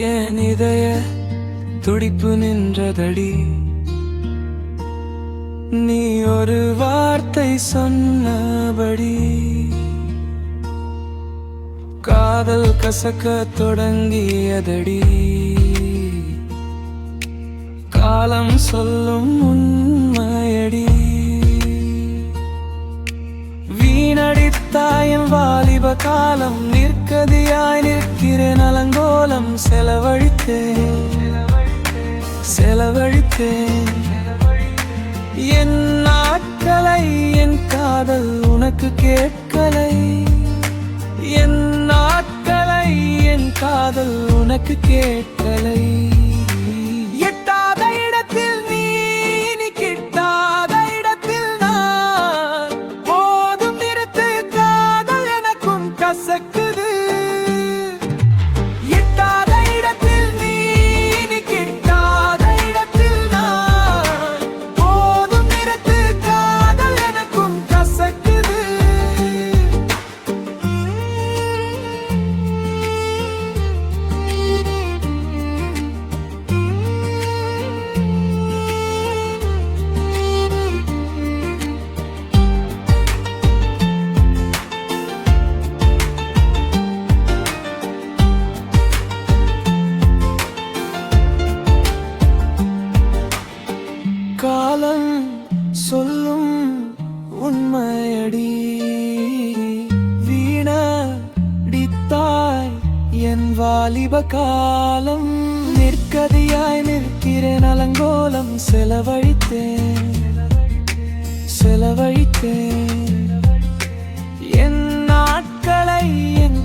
என் இதய துடிப்பு நின்றதடி. நீ ஒரு வார்த்தை சொன்னபடி காதல் கசக்க தொடங்கியதடி. காலம் சொல்லும் உண்மையடி. வீணடித்தாயின் வாலிப காலம், நிற்கதியாய் நிற்கிறேன் அலங்கோலம். செலவழித்தேன் என் நாட்களை. என் காதல் உனக்கு கேட்கலை. என் நாட்களை என் காதல் உனக்கு கேட்கலை. எட்டாத இடத்தில் நீ, கிட்டாத இடத்தில் நான். போதும் நிறுத்து, காதல் எனக்கும் கசக்குது. எட்டாத இடத்தில் நீ, கிட்டாத இடத்தில் நான். போதும் நிறுத்து, காதல் எனக்கும் கசக்குது. காலம் சொல்லும் உண்மையடி. வீணடித்தாய் என் வாலிப காலம், நிற்கதியாய் நிற்கிறேன் அலங்கோலம். செலவழித்தேன் என் நாட்களை. என்